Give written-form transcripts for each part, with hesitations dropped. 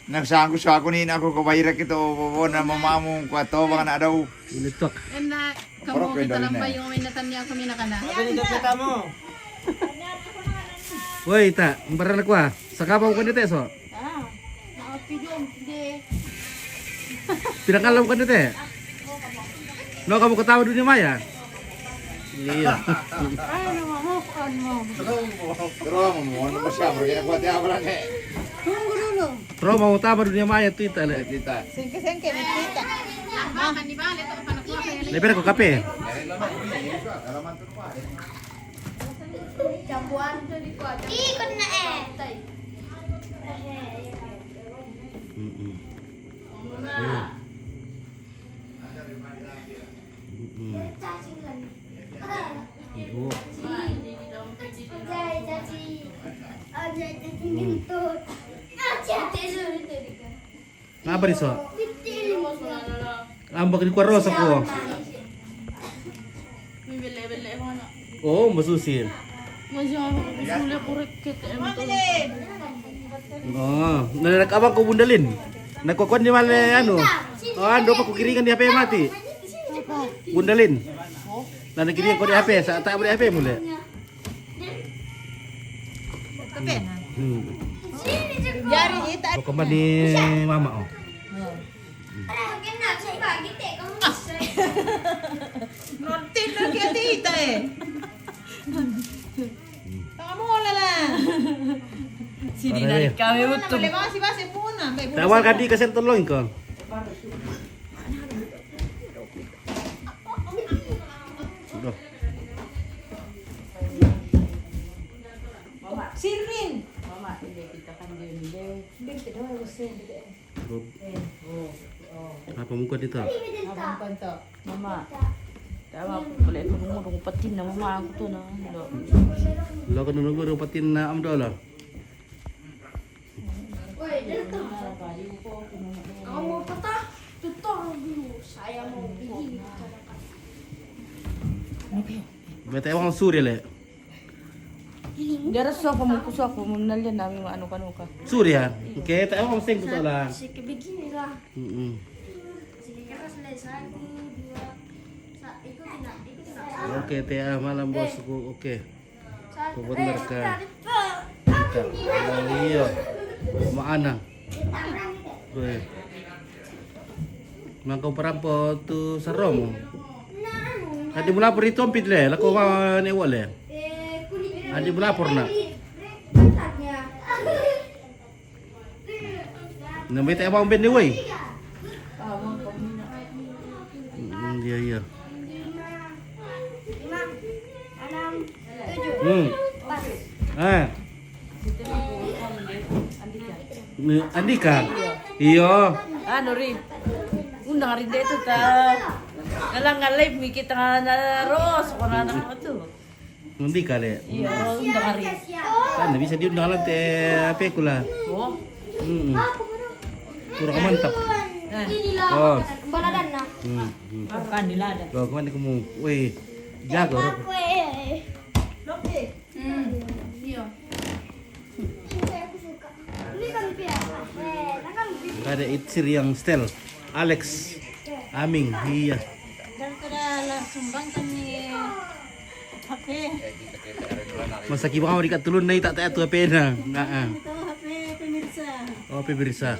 Nagsangko sa ako ni ako kabayrak ito na mamamong kwato baka na daw. Ilitok. Na kamu kita lang ba yung minatan niya kami na kana? Kita mo. Woi, ta, barang aku ah. Sakabaw ka nito so. Nakapidyon, hindi. Pinakalam ka nito. No, kamu ketawa dunia maya. Iya. Ay, namamukhaan mo. Pero mo ano ba siya? Porque nakuha ako lang eh. Tunggu dulu. Pero mau tahu dunia maya tu ita le. Kita. Sengke-sengke, kita. Makan di balik, ito panakuha kayo. Lebar ko kape. Alaman to pa. Campuan to di ko. Ikot na eh. Ibu. Ngapa nih so? Ambak di kuaros aku. Bibili-bili ko na. Oh, masusil. Masya Allah, sulit ko rekit. Oh, abang ko bundalin. Nagkukuan di mana ano? Oh, ando pa ko kiringan di HP mati. Bundalin. Nah, nakiringan ko di HP, sa tak boleh HP mula. Kape na. Yari ita. Kau kembali di mama oh. Nortin na kaya tita eh. Taka mo wala lang. Sini dari Kami betul. Lima si basi muna. Tawal kadi kasi tolong ko. Sudah. Siring. Mama, hindi kita kan dia hindi. Hindi kita daw gusto hindi. Apa muka dito? Abang kanto. Mama, tama pala ito nung patin na mama ako to na. Lo kan nunggu patin na am dola. Kamu mau patah? Tutor dulu. Saya mau begini. Bete orang Suri le. Dara sa pa mo kusa ko mo nalyan namin ano ka. Suri ya. Oke, tak orang sing betul lah. Sige begini lah. Heeh. Sige kata selesai. 1, 2. Ikutin nak. Oke, teh malam bosku. Oke. Satu. Benar ka. Iya. Maana. Weh. Mangkau perampo tu sarom. Adi mula peri tompit le, lako ma ne wale. Adi mula porna. Nampai tak abang ben ni wei. Iya iya. 5, 6, 7. Andika. Iya. Ano rin? Undang rin dito ta. Nalang nga live mi kita nga naros ko na nako to. Andika le. Iyo, undang rin. Kan bisa diundang lang teh apa kula. Oh. Kurang mantap. Inilah. Oh. Baladan na. Kan dilada. Lo kemana kamu? Weh. Jago. Kue. Iya. Aku suka. Ini kan biasa. Nakang Ada Itsir yang style. Alex. Aming. Iya. Dan kada lah sumbang kan ni HP. Masa kiba kamu dikat tulun na tak tu apa na. Nah. Ito HP pemirsa. Oh, pemirsa.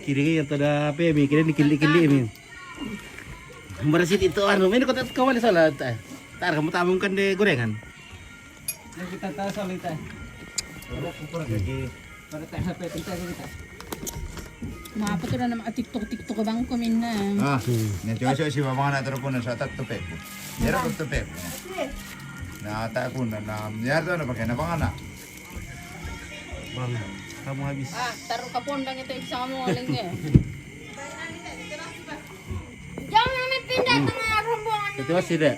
Kiri yang tada apa mi kira nikili-kili mi. Merasit itu anu, ini kota kawan salah. Tar kamu tabungkan deh gorengan. Kita tahu soal itu. Para tayo sa pwede tayo kita. Maapa to na naman TikTok bang kumin na. Ah, nanti masuk si mama na telepon sa tat to pep. Yara ko to pep. Na ta ko na yar to na pakai na pangana. Bang, kamu habis. Taruh kapondang ito isa mo aling eh. Jangan namin pindah tengah rombongan. Itu masih deh.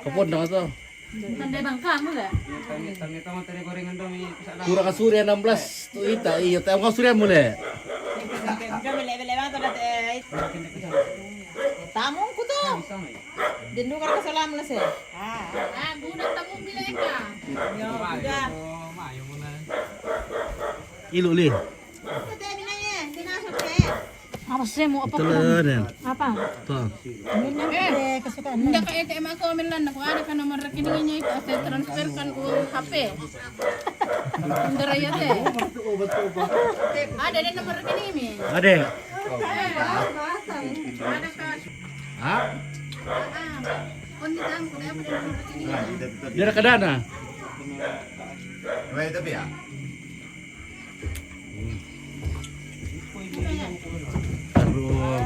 Kapon dong to. Tanda bangka mo ga? Tami tama tadi gorengan daw may kasalanan. Kurang kasurya 16 tu ita. Iya, tayo kasurya mule. Bele-bele bang to dati. Tamong ko to. Dindukan ka salam na siya. Budak tamong bilay ka. Maayo mo na. Ilo li. Apa sih mau apa? Ito lang. Apa? Ito. Hindi ka ATM ako milan na kung ada ka nomor rekeningnya itu saya transferkan ke HP. Hindi raya teh. Ada deh nomor rekening ini. Ade. Ha? Kundi tahu kundi apa deh nomor rekeningnya. Dira ka dana. May tapi ya. Aduh.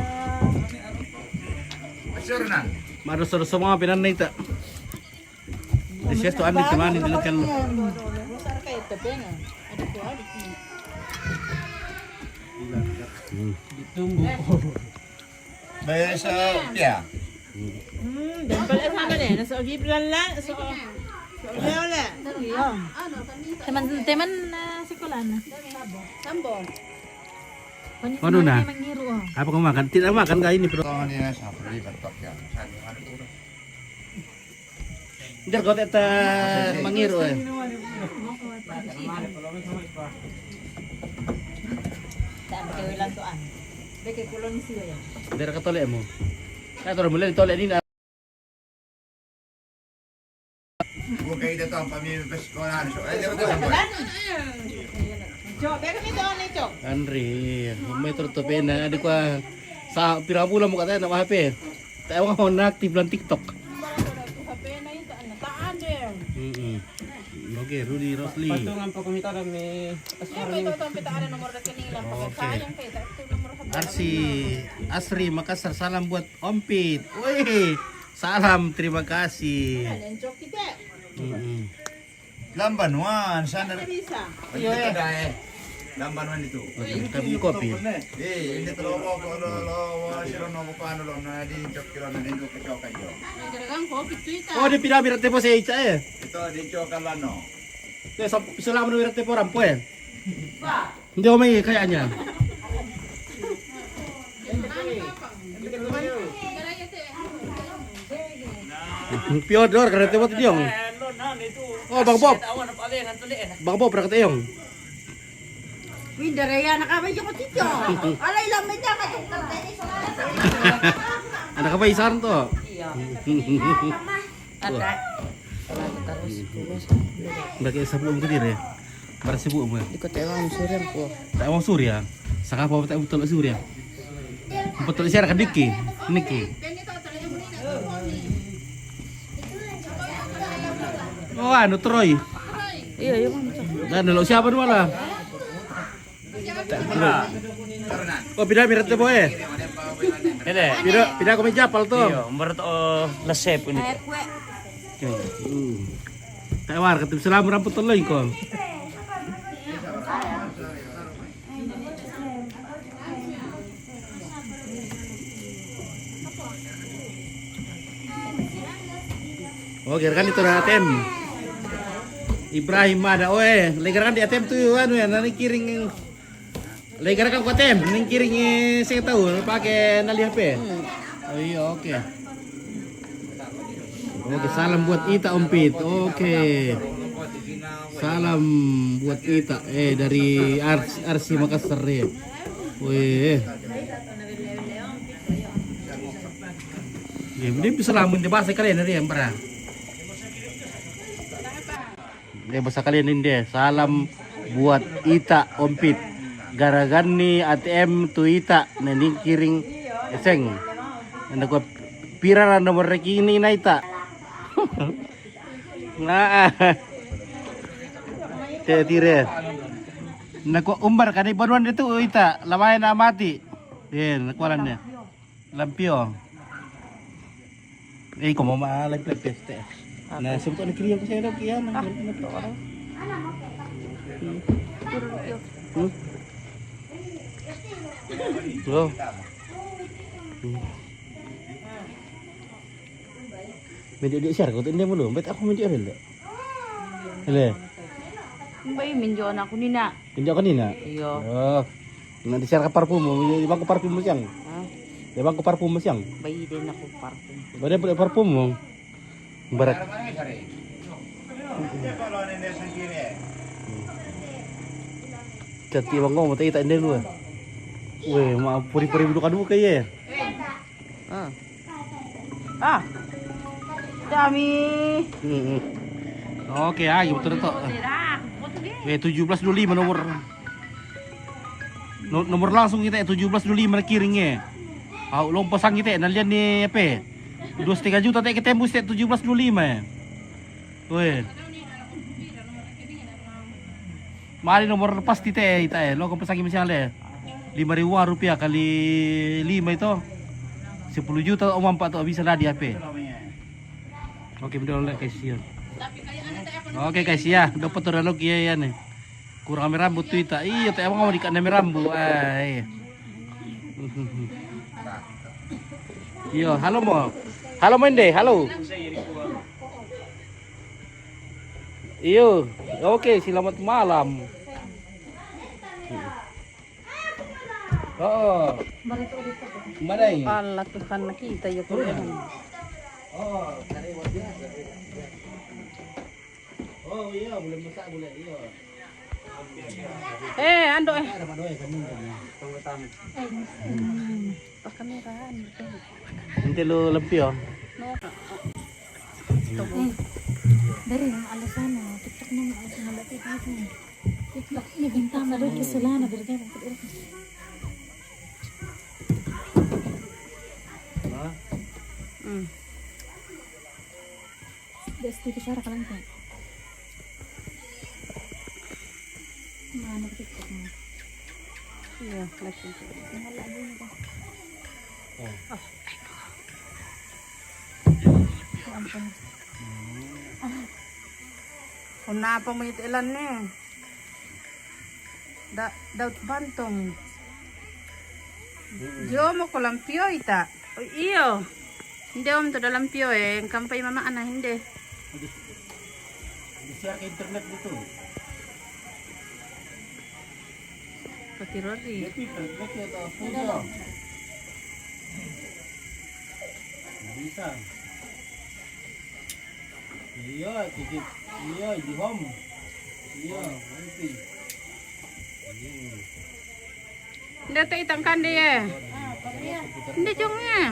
Sure nan. Maros sa mga pinanay ta. Desya to ani teman ini kan. Besar kayak tepe na. Ada tuh ada sini. Ditumbo. May sa pia. Dan pala sa akin nasa Gibran lang, so wala. Ano kanita? Teman sekolah na. Sambong. Ano na? Apa kau makan? Tidak makan kayak ini, Bro. Tangan niya sa libat pak ya. Ntar kau teta mangiru eh. Saan kayo lang tuan? Beke kulon siya yan. Ntar ka tole mo. Kaya tole mulai tole ini. Huwag kayo dito ang pamilya peskolan. So, ay, dapat sa buwan. Cok, beke mi doon ni Cok. Andri, may tutupin na adi ko sa pirang bulan mo katanya nama HP. Tayo nga na active lang TikTok. HP na ito ano taan deh. Oke, Rudy Rosli. Patungan pa kumita na may Yan may ito pita ada nomor rekening lang pakai sayang kayak itu nomor HP. Arsi Asri Makassar, salam buat Ompit. Wih, salam, terima kasih. Dan Cok kita. Lamban wan, sana. Bisa. Iya eh. Lamban wan itu. Kami kopi. Ini terlalu kalau siro no bukan lo na di cokiro na din ko chokan yo. Nagdagang ko pituita. Oh, di pinamirat po sa Icha eh. Ito di chokan lang no. Kaya sa pisalaman ng wirat po rampo eh. Hindi ako may kayanya. Piodor, karena tewat dia. Oh, Bang Bob. Bang Bob, berangkat yung. Wih, daraya nakabay ko tito. Alay lang may dapat yung kartay sa Anak apa isaran to? Iya. Ada. Bagi sabu ke dire. Para sibuk mo. Ikut ewang surya ko. Tak mau surya. Saka pa tak betul surya. Betul siya ka Niki. Niki. Oh, anu Troy. Iya, yung Dan lo siapa dulu malah? Oh, pindah mirat po eh. Ele, Pindah ko may japal to. iyo, menurut lasep ini. Tawar ketemu selama ramput tuloy ko. Oh, kan itu na ATM. Ibrahim ada, oe, legar kan di ATM tuh anu ya, nanti kiring. Legar kan ku ATM, ning kiring saya tahu pakai nali HP. Oh iya, oke. Oke, salam buat Ita Ompit. Oke. Salam buat Ita dari Arsi Makassar ya. Wih. Ya, ini bisa lamun di bahasa kalian dari yang pernah. Ini bahasa kalian ini deh. Salam buat Ita Ompit. Garagani ATM tu Ita nending kiring eseng. Anda ko pira nomor rekening na Ita. Nah. Tire. Naku umbar kan ibaduan itu Ita, lamay na mati. Yan, nakualan niya. Lampio. Kung mau malay peste. Nah, sebut ada kriya ko sa iyo kaya na. Loh. Media share ko tinda mo lo. Bet ako media rin. Hele. Mbay minjo na ko nina. Tinda kanina. Iyo. Oh. Nanti share ka parfum mo, ibang ko parfum mo siyang. Ha? Ibang ko parfum mo siyang. Bay din ako parfum. Bada pala parfum mo. Barak. Kalau ini sendiri. Cantik bang kau, mata ita ini dulu. Weh, mau puri-puri duduk adu kayak. Dami. Oke, betul itu. Weh, 1725 nomor. Nomor langsung kita 1725 kiringnya. Long pasang kita nalian ni apa? 2,5 juta tak kita tembus 1725 ya. Weh. Mari nomor pasti teh kita lo kau pasang misalnya 5.000 rupiah kali 5 itu 10 juta om 4 tuh bisa lah di HP. Oke, betul lah guys ya. Oke guys ya, dapat terlalu ya nih. Kurang kami rambut tuh ita. Iya, teh emang mau dikat kami rambut. Iya, halo mo. Halo Mende, halo. Iyo, oke, selamat malam. Oh, mana ini? Allah Tuhan kita ya Tuhan. Oh, dari wajah. Oh iya, boleh masak boleh iya. Ando Ada madoy kami. pakameran. Nanti lu lebih oh. Dari yang alasan TikTok nang alasan latih ini. TikTok ini bintang ada kesulana berjalan. Desti bicara kalian kan? Mana TikTok ni? Iya, lagi. Kuna pa mo itilan ni. Daut bantong. Jo mo ko lampio ita. O iyo. Hindi to dalam pio ang kampay mama ana hindi. Di-share ke internet gitu. Pati Rory. Bisa. Iya, kikit. Iya, di home. Iya, nanti. Hindi to itang kandi eh. Hindi jong eh.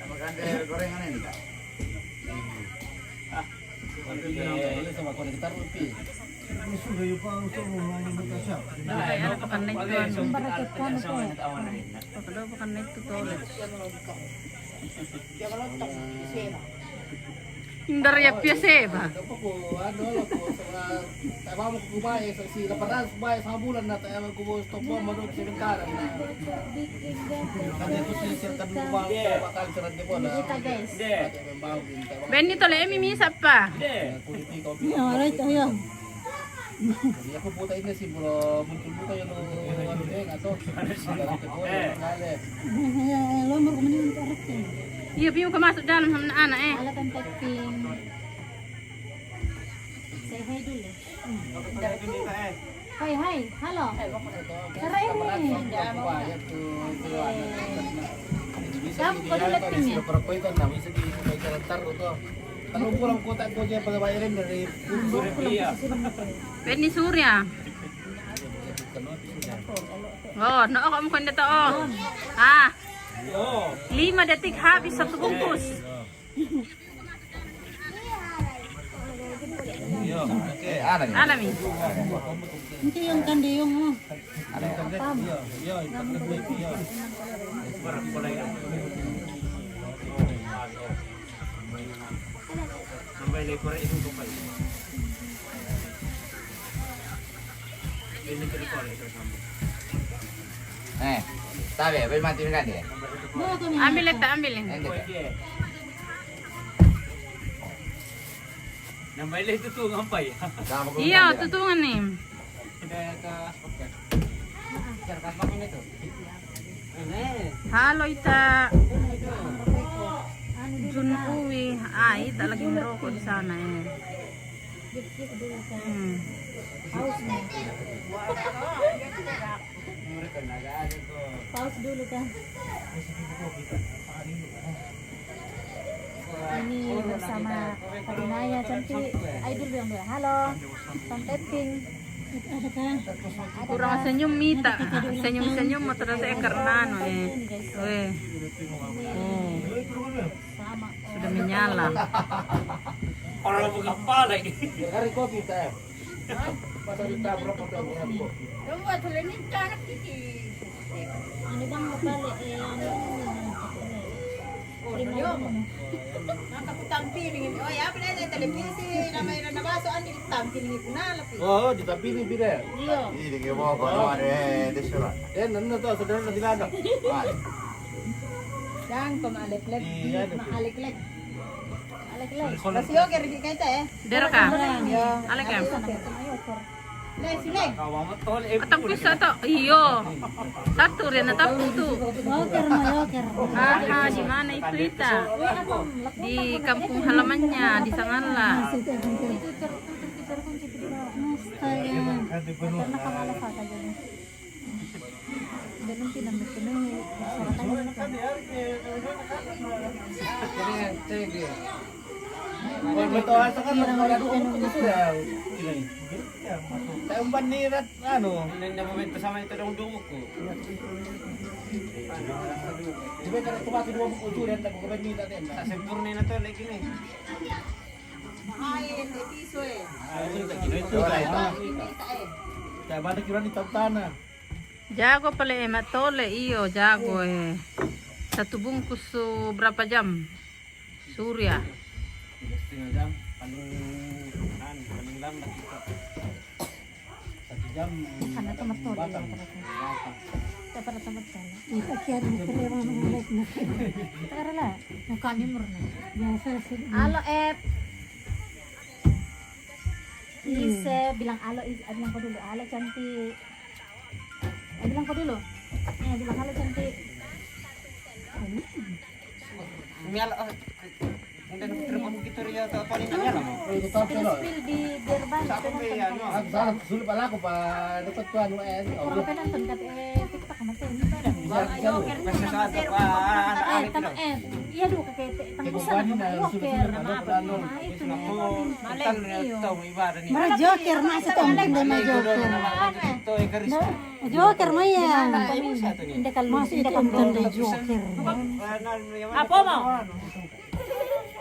Makan gorengan ini tak? Ini sama konektor lebih. Ay, ano pa kanay to? Pakadaw pa kanay to toilet. Hindar ya piyase ba? Ano ko sa mo kumain sa si laparan kumain sa bulan na tayo ko stop mo manod sa bintana na. Kanya ko si sir kan lupa bakal cerat di bola. guys. Benito le mimisa pa. Alright, ayo. Jadi aku puta ini sih bro muncul buka yang ano deh atau Lo mau kemana untuk arah sih? Iya, piyo ka masuk dalam sama anak eh. Ala kan packing. Say hi dulu. Hai, halo. Tara ini. Kamu kau lihat ini? Berapa itu nah bisa di karakter itu. Kalau pulang kota aku aja pada bayarin dari Surya. Benny Surya. Oh, no ako mo kanda to oh. Ah. 5 detik habis satu bungkus. Ada nih. Alam eh. Nanti yung kandi yung Tabe, vel mati kan dia. Ambil ito, ambil eh. Nambaila itu tuh ngampay. Iya, tutungan eh. Halo ita. Jun uwi. Ah, ita lagi merokok di sana eh. pause dulu kan. ini bersama Karinaya cantik idol yang dua. Halo, tapping. Ada kan? Kurang senyum Mita. Senyum-senyum mau terasa karena weh. Oh. Sama. Sudah menyala. Orang lo buka kepala ini. Hari kopi teh. Masa ditabrak pada berapa? Ano bang mapali? Oh, ditampili bida. Iyo. Ini di bawah kalau ada disurat. Nanda to saudara na dilada. Jangan pemalek-lek. Iya, ada. Malek-lek. Alek-alek. Mas yoker di kita Dera ka? Alek ya. Kawang tol eh. Atang pisa to. Iyo. Satu rin na tapo tu. Yoker mo, yoker. Aha, di mana itu Ita? Di kampung halamannya di Sangala. Astaga. Karena kamala ka kayo. Ganun pinamit-pinay. Sarap tayo. Betul asa kan orang sudah. Saya umpan nirat anu. Nanda momento sama itu dong dunguk ko. Dibe kada tumati dua buku durian tak ko ni taten. Sa sempurna na to lagi ni. Itu balik kira di tanah. Jago pala matole iyo, jago Satu bungkus berapa jam? Surya. Setengah jam paling lambat kita. 1 jam. Sana tomat-tomat. Dapat tomat-tomat. Ipakian mo pala mga like na. Tara la, mukanya murna. Halo Ed. Ise bilang halo, bilang ko dulu. Halo cantik. Bilang ko dulu. Bilang halo cantik. Mial Hindi na trip gitu rin yata pa rin niya mo. Spill di Derban. Salah sulit pala ko pa dapat ko anu Orang penonton kat TikTok natin. Masasada pa anak Tama iya do kakete. Tangkusan na joker. Itu na. Tal na to ibadah ni. Mara joker na sa tong na joker. To ay karis. Joker mo yan. Hindi ka joker. Apa mo?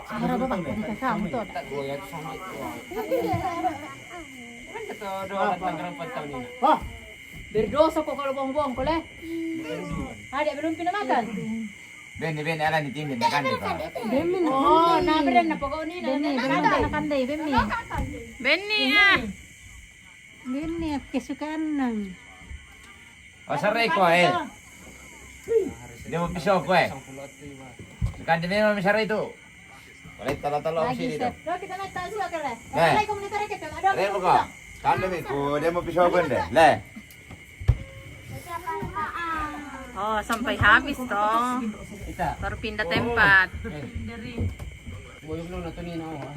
Mara ba hindi ka kamu to. Goyat sama itu. Ito doon at nagrampan taon nila. Oh, berdoso ko kalau buang-buang ko le. Ada belum pinamakan? Beni ala ni tindin na kandi pa. Bemi na. Oh, nabren na pagaw ni Bemi, na kanday, Bemi. Benny Bemi, kesukaan nang. O saray ko Hindi mo piso ko Kandi mo saray to. Wala tala-tala ako Lagi dito. chef. Lo kita naik tahu ke le. Eh. Lai komunitas kita ada. Remo ko. Kandi mi ko, hindi mo piso ko hindi. Le. Oh, sampai habis toh. Baru pindah tempat. Buyog lang na to nina ako.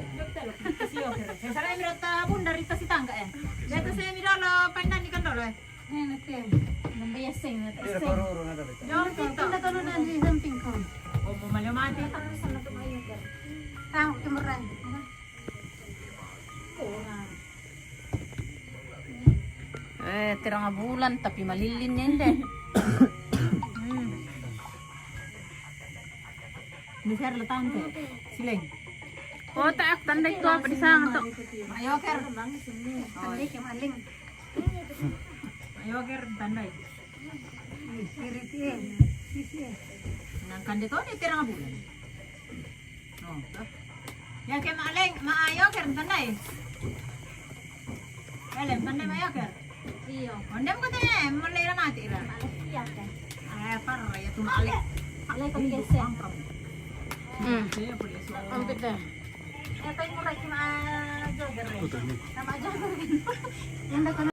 Saya mira tabun dari tas tangga Dito saya mira lo pandan ikan dolo nanti. Nambayas sing na. Pero paruro na dito. Yo pinto. Kita tahu na di samping ko. Oh, bumalyamati. Sana to mayo ka. Tang kumuran. Tirang nga bulan tapi malilin niya hindi. Misar letang te. Siling. Oh, taak tanday ko pa disang to. Ayoker. Tanday ke maling. Ayoker tanday. Spirit eh. Nang kandito ni tirang nga bulan. Oh, to. Ya ke maling, maayoker tanday. Elem tanday maayoker. Iyo. Ondem ko tayo, mulai na mati ra. Iya ka. Ay, parang ya tumalik. Lai ko kese. Ang pita. Ito yung mura kima jogger. Tama jogger. Yung da kono